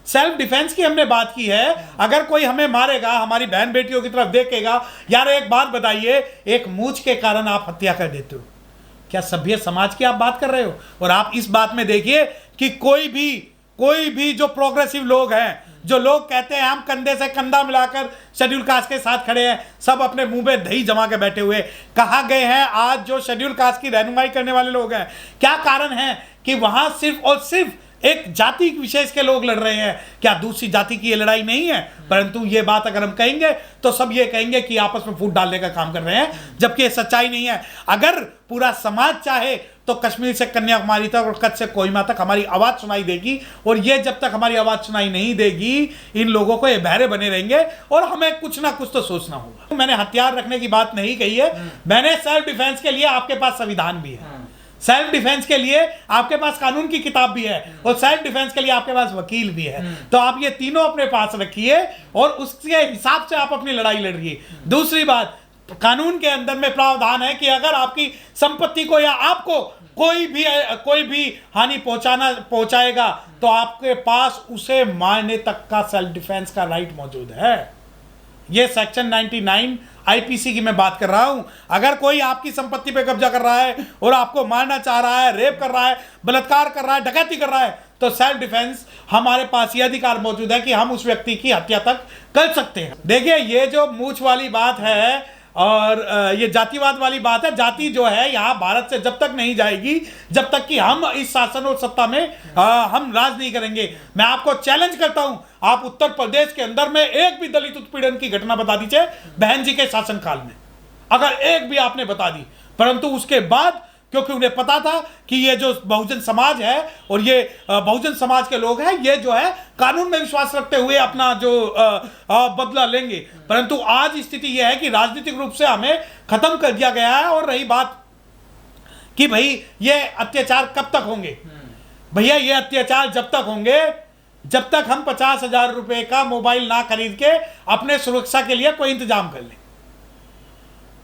Self defence की हमने बात की है। अगर कोई हमें मारेगा, हमारी बहन बेटियों की तरफ देखेगा, यार एक बात बताइए, एक मूंछ के कारण आप हत्या कर देते हो, क्या सभ्य समाज की आप बात कर रहे हो? और आप इस बात में देखिए कि कोई भी जो प्रोग्रेसिव लोग हैं, जो लोग कहते हैं हम कंधे से कंधा मिलाकर शेड्यूल कास्ट के साथ खड़े हैं, सब अपने मुंह पे दही जमा के बैठे हुए, कहाँ गए हैं आज जो शेड्यूल कास्ट की रहनुमाई करने वाले लोग हैं? क्या कारण है कि वहां सिर्फ और सिर्फ एक जाति विशेष के लोग लड़ रहे हैं? क्या दूसरी जाति की ये लड़ाई नहीं है? परंतु ये बात अगर हम कहेंगे तो सब ये कहेंगे कि आपस में फूट डालने का काम कर रहे हैं, जबकि ये सच्चाई नहीं है। अगर पूरा समाज चाहे तो कश्मीर से कन्याकुमारी तक और कच्छ से कोहिमा तक हमारी आवाज सुनाई देगी, और ये जब तक हमारी आवाज सुनाई नहीं देगी, इन लोगों को ये बहरे बने रहेंगे और हमें कुछ ना कुछ तो सोचना होगा। मैंने हथियार रखने की बात नहीं कही है, मैंने सेल्फ डिफेंस के लिए आपके पास संविधान भी है, सेल्फ डिफेंस के लिए आपके पास कानून की किताब भी है, और सेल्फ डिफेंस के लिए आपके पास वकील भी है। तो आप ये तीनों अपने पास रखिए और उसके हिसाब से आप अपनी लड़ाई लड़िए। दूसरी बात, कानून के अंदर में प्रावधान है कि अगर आपकी संपत्ति को या आपको कोई भी हानि पहुंचाएगा तो आपके पास उसे मारने तक का सेल्फ डिफेंस का राइट मौजूद है। ये सेक्शन 99 आईपीसी की मैं बात कर रहा हूं। अगर कोई आपकी संपत्ति पे कब्जा कर रहा है और आपको मारना चाह रहा है, रेप कर रहा है, बलात्कार कर रहा है, डकैती कर रहा है, तो सेल्फ डिफेंस हमारे पास ये अधिकार मौजूद है कि हम उस व्यक्ति की हत्या तक कर सकते हैं। देखिए, ये जो मूंछ वाली बात है और ये जातिवाद वाली बात है, जाति जो है यहाँ भारत से जब तक नहीं जाएगी, जब तक कि हम इस शासन और सत्ता में हम राज नहीं करेंगे। मैं आपको चैलेंज करता हूं, आप उत्तर प्रदेश के अंदर में एक भी दलित उत्पीड़न की घटना बता दीजिए बहन जी के शासनकाल में, अगर एक भी आपने बता दी। परंतु उसके बाद क्योंकि उन्हें पता था कि ये जो बहुजन समाज है और ये बहुजन समाज के लोग हैं, ये जो है कानून में विश्वास रखते हुए अपना जो बदला लेंगे। परंतु आज स्थिति यह है कि राजनीतिक रूप से हमें खत्म कर दिया गया है। और रही बात कि भाई ये अत्याचार कब तक होंगे, भैया ये अत्याचार जब तक होंगे जब तक हम 50,000 रुपए का मोबाइल ना खरीद के अपने सुरक्षा के लिए कोई इंतजाम कर लें,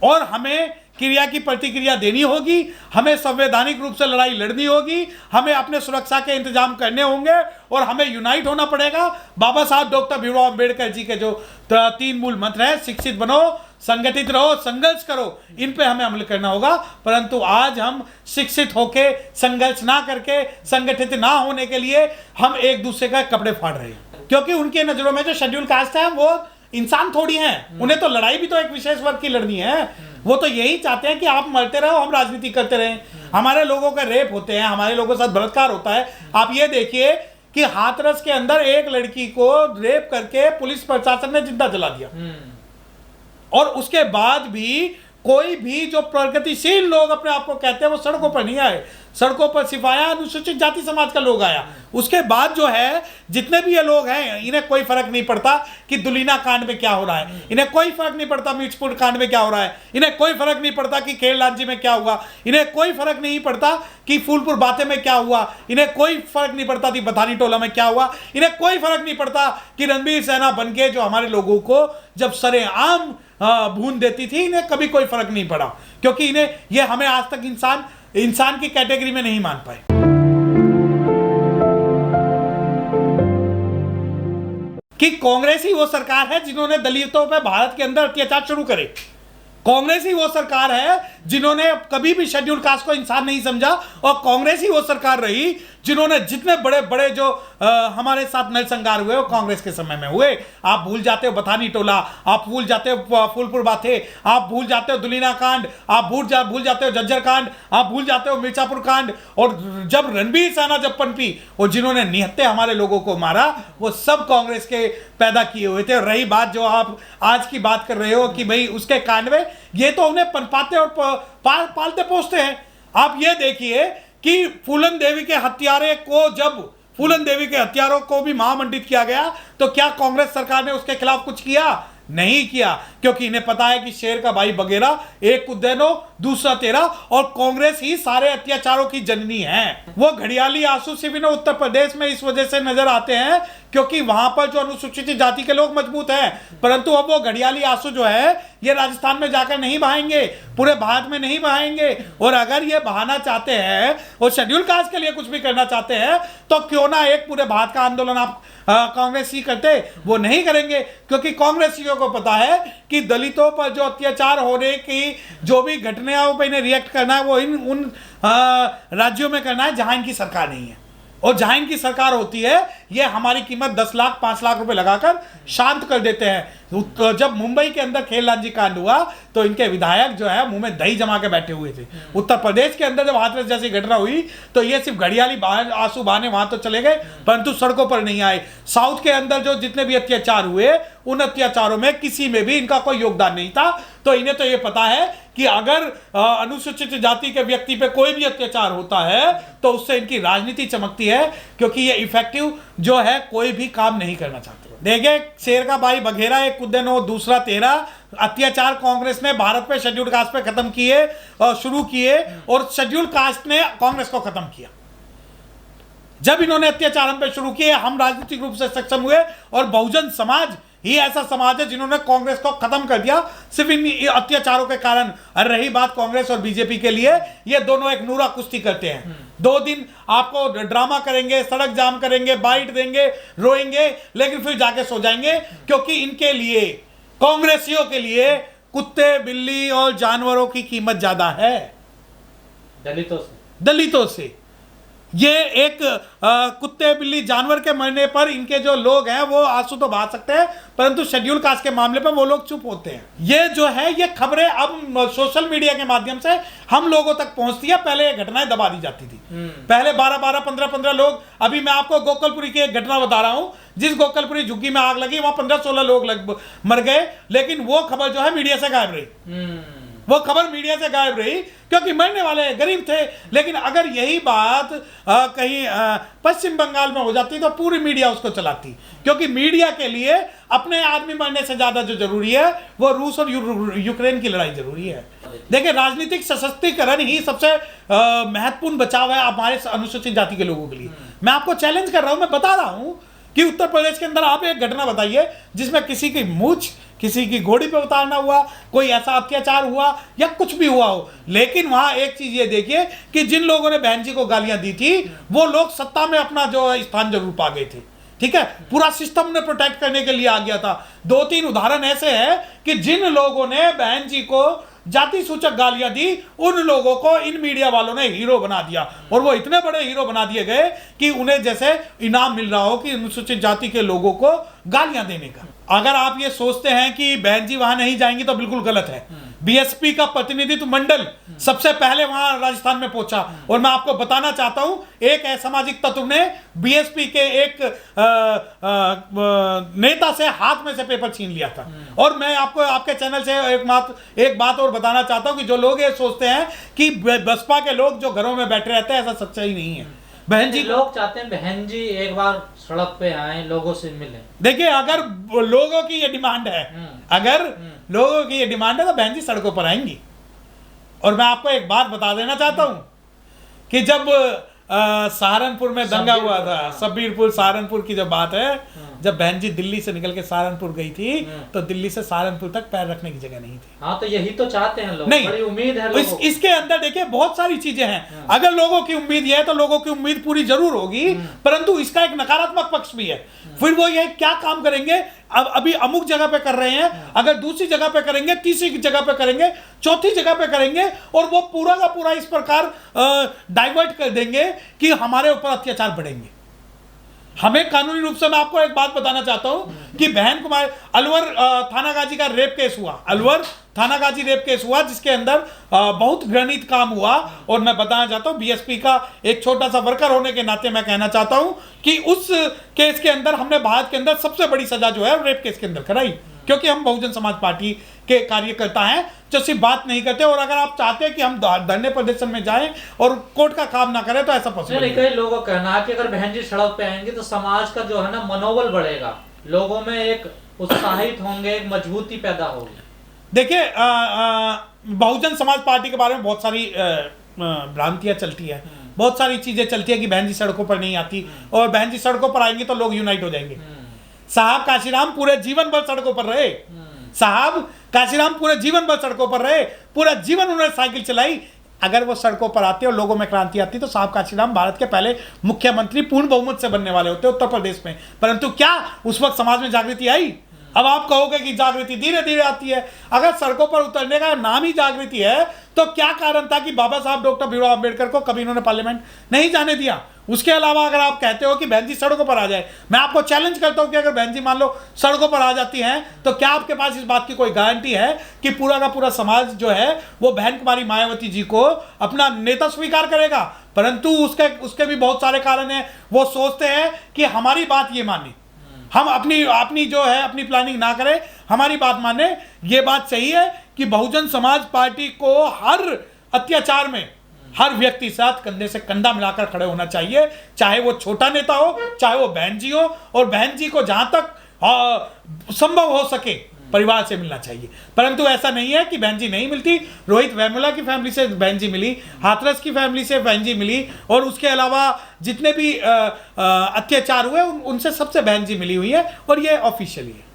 और हमें क्रिया की प्रतिक्रिया देनी होगी, हमें संवैधानिक रूप से लड़ाई लड़नी होगी, हमें अपने सुरक्षा के इंतजाम करने होंगे और हमें यूनाइट होना पड़ेगा। बाबा साहब डॉक्टर भीमराव अंबेडकर जी के जो 3 मूल मंत्र हैं, शिक्षित बनो, संगठित रहो, संघर्ष करो, इन पे हमें अमल करना होगा। परंतु आज हम शिक्षित होके संघर्ष ना करके, संगठित ना होने के लिए हम एक दूसरे का कपड़े फाड़ रहे हैं, क्योंकि उनके नजरों में जो शेड्यूल कास्ट है वो इंसान थोड़ी हैं, उन्हें तो लड़ाई भी तो एक विशेष वर्ग की लड़नी है। वो तो यही चाहते हैं कि आप मरते रहो, हम राजनीति करते रहें। हमारे लोगों का रेप होते हैं, हमारे लोगों के साथ बलात्कार होता है। आप ये देखिए कि हाथरस के अंदर एक लड़की को रेप करके पुलिस प्रशासन ने जिंदा जला दिया, और उसके बाद भी कोई भी जो प्रगतिशील लोग अपने आप को कहते हैं वो सड़कों पर नहीं आए। सड़कों पर सिर्फ आया अनुसूचित जाति समाज का लोग आया। उसके बाद जो है जितने भी ये लोग हैं, इन्हें कोई फर्क नहीं पड़ता कि दुलीना कांड में क्या हो रहा है, इन्हें कोई फर्क नहीं पड़ता मिर्चपुर कांड में क्या हो रहा है, इन्हें कोई फर्क नहीं पड़ता कि खेललांजी में क्या हुआ, इन्हें कोई फर्क नहीं पड़ता कि फूलपुर बातें में क्या हुआ, इन्हें कोई फर्क नहीं पड़ता कि बथानी टोला में क्या हुआ, इन्हें कोई फर्क नहीं पड़ता कि रणबीर सेना बन के जो हमारे लोगों को जब सरेआम भून देती थी, इन्हें कभी कोई फर्क नहीं पड़ा, क्योंकि इन्हें ये हमें आज तक इंसान की कैटेगरी में नहीं मान पाए। कि कांग्रेस ही वो सरकार है जिन्होंने दलितों पर भारत के अंदर अत्याचार शुरू करे। कांग्रेस ही वो सरकार है जिन्होंने कभी भी शेड्यूल कास्ट को इंसान नहीं समझा, और कांग्रेस ही वो सरकार रही जिन्होंने जितने बड़े बड़े जो हमारे साथ नरसंहार हुए वो कांग्रेस के समय में हुए। आप भूल जाते हो बथानी टोला, आप भूल जाते हो फूलपुर बातें, आप भूल जाते हो दुलीना कांड, आप भूल जाते हो झज्जर कांड, आप भूल जाते हो मिर्जापुर कांड, और जब रणबीर सेना जब पनपी और जिन्होंने निहत्ते हमारे लोगों को मारा, वो सब कांग्रेस के पैदा किए हुए थे। और रही बात जो आप आज की बात कर रहे हो कि भाई उसके कांड में, ये तो उन्हें पनपाते और पालते पोसते हैं। आप ये देखिए कि फूलन देवी के हत्यारों को भी महामंडित किया गया, तो क्या कांग्रेस सरकार ने उसके खिलाफ कुछ किया? नहीं किया। क्योंकि इन्हें पता है कि शेर का भाई बघेरा, एक कुदेनो दूसरा तेरा, और कांग्रेस ही सारे अत्याचारों की जननी है। वो घड़ियाली आंसू सिर्फ इन्हें उत्तर प्रदेश में इस वजह से नजर आते हैं क्योंकि वहां पर जो अनुसूचित जाति के लोग मजबूत हैं, परंतु अब वो घड़ियाली आंसू जो है ये राजस्थान में जाकर नहीं बहाएंगे, पूरे भारत में नहीं बहाएंगे। और अगर ये बहाना चाहते हैं और शेड्यूल कास्ट के लिए कुछ भी करना चाहते हैं तो क्यों ना एक पूरे भारत का आंदोलन आप कांग्रेस ही करते। वो नहीं करेंगे क्योंकि कांग्रेसियों को पता है कि दलितों पर जो अत्याचार होने की जो भी घटनाओं पर इन्हें रिएक्ट करना है वो उन राज्यों में करना है जहां इनकी सरकार नहीं है, और जहां इनकी सरकार होती है ये हमारी कीमत 10 लाख 5 लाख रुपए लगाकर शांत कर देते हैं। तो जब मुंबई के अंदर खेलराजी कांड हुआ तो इनके विधायक जो है मुंह में दही जमा के बैठे हुए थे। उत्तर प्रदेश के अंदर जब हाथरस जैसी घटना हुई तो ये सिर्फ घड़ियाली आंसू बहाने वहां तो चले गए परंतु सड़कों पर नहीं आए। साउथ के अंदर जो जितने भी अत्याचार हुए उन अत्याचारों में किसी में भी इनका कोई योगदान नहीं था। तो इन्हें तो ये पता है कि अगर अनुसूचित जाति के व्यक्ति पे कोई भी अत्याचार होता है तो उससे इनकी राजनीति चमकती है क्योंकि ये इफेक्टिव जो है कोई भी काम नहीं करना चाहते। देखिए, शेर का भाई बघेरा, एक कुदेनो दूसरा तेरा, अत्याचार कांग्रेस ने भारत पे शेड्यूल कास्ट पे खत्म किए और शुरू किए और शेड्यूल कास्ट ने कांग्रेस को खत्म किया। जब इन्होंने अत्याचार हम पे शुरू किए हम राजनीतिक रूप से सक्षम हुए और बहुजन समाज ही ऐसा समाज है जिन्होंने कांग्रेस को खत्म कर दिया सिर्फ इन अत्याचारों के कारण। और रही बात कांग्रेस और बीजेपी के लिए, ये दोनों एक नूरा कुश्ती करते हैं। 2 दिन आपको ड्रामा करेंगे, सड़क जाम करेंगे, बाइट देंगे, रोएंगे, लेकिन फिर जाके सो जाएंगे क्योंकि इनके लिए, कांग्रेसियों के लिए कुत्ते बिल्ली और जानवरों की कीमत ज्यादा है दलितों से। ये एक कुत्ते बिल्ली जानवर के मरने पर इनके जो लोग हैं वो आंसू तो बहा सकते हैं परंतु शेड्यूल कास्ट के मामले पर वो लोग चुप होते हैं। ये जो है ये खबरें अब सोशल मीडिया के माध्यम से हम लोगों तक पहुंचती है। पहले ये घटनाएं दबा दी जाती थी, पहले 12-12 15-15 लोग। अभी मैं आपको गोकलपुरी की एक घटना बता रहा हूं, जिस गोकलपुरी झुग्गी में आग लगी वहां 15-16 लोग मर गए, लेकिन वो खबर जो है मीडिया से गायब रही। वो खबर मीडिया से गायब रही क्योंकि मरने वाले गरीब थे। लेकिन अगर यही बात कहीं पश्चिम बंगाल में हो जाती तो पूरी मीडिया उसको चलाती, क्योंकि मीडिया के लिए अपने आदमी मरने से ज्यादा जो जरूरी है वो रूस और यूक्रेन की लड़ाई जरूरी है। देखिए, राजनीतिक सशक्तिकरण ही सबसे महत्वपूर्ण बचाव है हमारे अनुसूचित जाति के लोगों के लिए। मैं आपको चैलेंज कर रहा हूं, मैं बता रहा हूं कि उत्तर प्रदेश के अंदर आप एक घटना बताइए जिसमें किसी की मूंछ किसी की घोड़ी पे उतारना हुआ, कोई ऐसा अत्याचार हुआ या कुछ भी हुआ हो। लेकिन वहां एक चीज ये देखिए कि जिन लोगों ने बहन जी को गालियां दी थी वो लोग सत्ता में अपना जो स्थान जरूर पा गए थे। ठीक है, पूरा सिस्टम ने प्रोटेक्ट करने के लिए आ गया था। 2-3 उदाहरण ऐसे हैं कि जिन लोगों ने बहन जी को जाति सूचक गालियां दी उन लोगों को इन मीडिया वालों ने हीरो बना दिया, और वो इतने बड़े हीरो बना दिए गए कि उन्हें जैसे इनाम मिल रहा हो कि अनुसूचित जाति के लोगों को गालियां देने का। अगर आप ये सोचते हैं कि बहन जी वहां नहीं जाएंगी तो बिल्कुल गलत है। बीएसपी का प्रतिनिधित्व मंडल सबसे पहले वहां राजस्थान में पहुंचा, और मैं आपको बताना चाहता हूं एक असामाजिक तत्व ने बीएसपी के एक नेता से हाथ में से पेपर छीन लिया था। और मैं आपको आपके चैनल से एक बात और बताना चाहता हूं कि जो लोग ये सोचते हैं कि बसपा के लोग जो घरों में बैठे रहते हैं, ऐसा सच्चाई नहीं है। बहन जी लोग चाहते हैं बहन जी एक बार सड़क पे आए, लोगों से मिले। देखिए, अगर लोगों की ये डिमांड है, अगर लोगों की ये डिमांड है तो बहन जी सड़कों पर आएंगी। और मैं आपको एक बात बता देना चाहता हूं कि जब सहारनपुर में दंगा हुआ था, शब्बीरपुर सहारनपुर की जब बात है, जब बहन जी दिल्ली से निकल के सहारनपुर गई थी तो दिल्ली से सहारनपुर तक पैर रखने की जगह नहीं थी। हाँ, तो यही तो चाहते हैं लोग, नहीं, बड़ी उम्मीद है लोगों। इसके अंदर देखिए बहुत सारी चीजें हैं। अगर लोगों की उम्मीद ये है तो लोगों की उम्मीद पूरी जरूर होगी, परंतु इसका एक नकारात्मक पक्ष भी है। फिर वो ये क्या काम करेंगे, अब अभी अमुक जगह पे कर रहे हैं, अगर दूसरी जगह पे करेंगे, तीसरी जगह पे करेंगे, चौथी जगह पे करेंगे, और वो पूरा का पूरा इस प्रकार डाइवर्ट कर देंगे कि हमारे ऊपर अत्याचार बढ़ेंगे। हमें कानूनी रूप से, मैं आपको एक बात बताना चाहता हूं कि बहन कुमार अलवर थानागाजी का रेप केस हुआ, अलवर थानागाजी रेप केस हुआ जिसके अंदर बहुत घृणित काम हुआ। और मैं बताना चाहता हूं बीएसपी का एक छोटा सा वर्कर होने के नाते मैं कहना चाहता हूं कि उस केस के अंदर हमने भारत के अंदर सबसे बड़ी सजा जो है रेप केस के अंदर कराई, क्योंकि हम बहुजन समाज पार्टी के कार्यकर्ता हैं जो सिर्फ बात नहीं करते। और अगर आप चाहते हैं कि हम धरने प्रदर्शन में जाएं और कोर्ट का काम ना करें तो ऐसा पॉसिबल नहीं। कई लोगों का कहना है कि अगर बहन जी सड़क पे आएंगे तो समाज का जो है ना मनोबल बढ़ेगा, लोगों में एक उत्साहित होंगे, एक मजबूती पैदा होगी। देखिए बहुजन समाज पार्टी के बारे में बहुत सारी भ्रांतियां चलती है, बहुत सारी चीजें चलती है कि बहन जी सड़कों पर नहीं आती, और बहन जी सड़कों पर आएंगे तो लोग यूनाइट हो जाएंगे। साहब काशीराम पूरे जीवन भर सड़कों पर रहे, साहब काशीराम पूरे जीवन भर सड़कों पर रहे, पूरा जीवन उन्होंने साइकिल चलाई। अगर वो सड़कों पर आते और लोगों में क्रांति आती तो साहब काशीराम भारत के पहले मुख्यमंत्री पूर्ण बहुमत से बनने वाले होते उत्तर प्रदेश में। परंतु क्या उस वक्त समाज में जागृति आई? अब आप कहोगे कि जागृति धीरे धीरे आती है। अगर सड़कों पर उतरने का नाम ही जागृति है तो क्या कारण था कि बाबा साहब डॉक्टर भीमराव अंबेडकर को कभी इन्होंने पार्लियामेंट नहीं जाने दिया? उसके अलावा अगर आप कहते हो कि बहन जी सड़कों पर आ जाए, मैं आपको चैलेंज करता हूं कि अगर बहन जी मान लो सड़कों पर आ जाती हैं तो क्या आपके पास इस बात की कोई गारंटी है कि पूरा का पूरा समाज जो है वो बहन कुमारी मायावती जी को अपना नेता स्वीकार करेगा? परंतु उसके भी बहुत सारे कारण हैं। वो सोचते हैं कि हमारी बात ये माने, हम अपनी जो है अपनी प्लानिंग ना करें, हमारी बात माने। ये बात सही है कि बहुजन समाज पार्टी को हर अत्याचार में हर व्यक्ति साथ कंधे से कंधा मिलाकर खड़े होना चाहिए, चाहे वो छोटा नेता हो, चाहे वो बहन जी हो, और बहन जी को जहां तक संभव हो सके परिवार से मिलना चाहिए। परंतु ऐसा नहीं है कि बहन जी नहीं मिलती। रोहित वेमुला की फैमिली से बहन जी मिली, हाथरस की फैमिली से बहन जी मिली, और उसके अलावा जितने भी अत्याचार हुए उनसे सबसे बहन जी मिली हुई है, और ये ऑफिशियली है।